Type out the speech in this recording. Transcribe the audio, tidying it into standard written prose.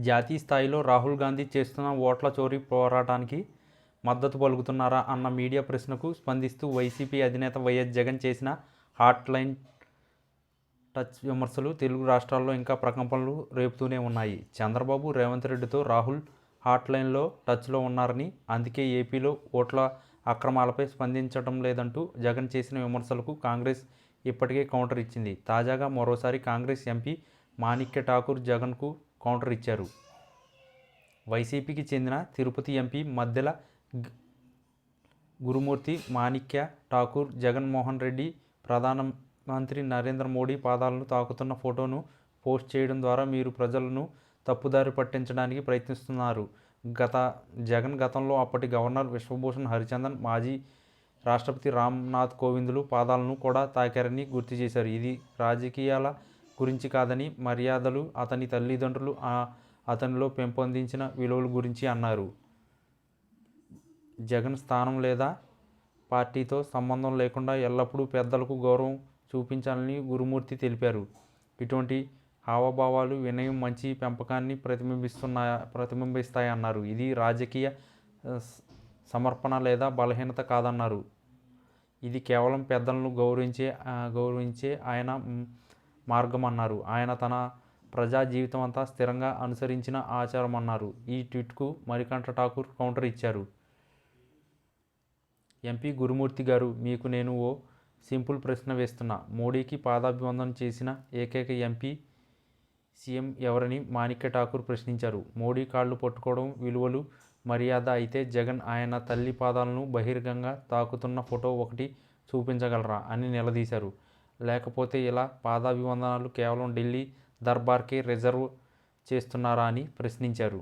జాతీయ స్థాయిలో రాహుల్ గాంధీ చేస్తున్న ఓట్ల చోరీ పోరాటానికి మద్దతు పలుకుతున్నారా అన్న మీడియా ప్రశ్నకు స్పందిస్తూ వైసీపీ అధినేత వైఎస్ జగన్ చేసిన హాట్ లైన్ టచ్ విమర్శలు తెలుగు రాష్ట్రాల్లో ఇంకా ప్రకంపనలు రేపుతూనే ఉన్నాయి. చంద్రబాబు, రేవంత్ రెడ్డితో రాహుల్ హాట్ లైన్లో టచ్లో ఉన్నారని, అందుకే ఏపీలో ఓట్ల అక్రమాలపై స్పందించడం లేదంటూ జగన్ చేసిన విమర్శలకు కాంగ్రెస్ ఇప్పటికే కౌంటర్ ఇచ్చింది. తాజాగా మరోసారి కాంగ్రెస్ ఎంపీ మాణిక్య ఠాకూర్ జగన్కు కౌంటర్ ఇచ్చారు. వైసీపీకి చెందిన తిరుపతి ఎంపీ మద్దెల గురుమూర్తి మాణిక్య ఠాకూర్ జగన్మోహన్ రెడ్డి ప్రధానమంత్రి నరేంద్ర మోడీ పాదాలను తాకుతున్న ఫోటోను పోస్ట్ చేయడం ద్వారా మీరు ప్రజలను తప్పుదారి పట్టించడానికి ప్రయత్నిస్తున్నారు. జగన్ గతంలో అప్పటి గవర్నర్ విశ్వభూషణ్ హరిచందన్, మాజీ రాష్ట్రపతి రామ్నాథ్ కోవిందులు పాదాలను కూడా తాకారని గుర్తు చేశారు. ఇది రాజకీయాల గురించి కాదని, మర్యాదలు, అతని తల్లిదండ్రులు అతనిలో పెంపొందించిన విలువల గురించి అన్నారు. జగన్ స్థానం లేదా పార్టీతో సంబంధం లేకుండా ఎల్లప్పుడూ పెద్దలకు గౌరవం చూపించాలని గురుమూర్తి తెలిపారు. ఇటువంటి హావభావాలు వినయం, మంచి పెంపకాన్ని ప్రతిబింబిస్తాయన్నారు. ఇది రాజకీయ సమర్పణ లేదా బలహీనత కాదన్నారు. ఇది కేవలం పెద్దలను గౌరవించే ఆయన మార్గం అన్నారు. ఆయన తన ప్రజా జీవితం అంతా స్థిరంగా అనుసరించిన ఆచారమన్నారు. ఈ ట్వీట్కు మణికంఠ ఠాకూర్ కౌంటర్ ఇచ్చారు. ఎంపీ గురుమూర్తి గారు, మీకు నేను ఓ సింపుల్ ప్రశ్న వేస్తున్నా. మోడీకి పాదాభివందనం చేసిన ఏకైక ఎంపీ, సీఎం ఎవరని మాణిక్య ఠాకూర్ ప్రశ్నించారు. మోడీ కాళ్ళు పట్టుకోవడం విలువలు, మర్యాద అయితే జగన్ ఆయన తల్లి పాదాలను బహిరంగంగా తాకుతున్న ఫోటో ఒకటి చూపించగలరా అని నిలదీశారు. లేకపోతే ఇలా పాదాభివందనాలు కేవలం ఢిల్లీ దర్బార్కే రిజర్వ్ చేస్తున్నారా అని ప్రశ్నించారు.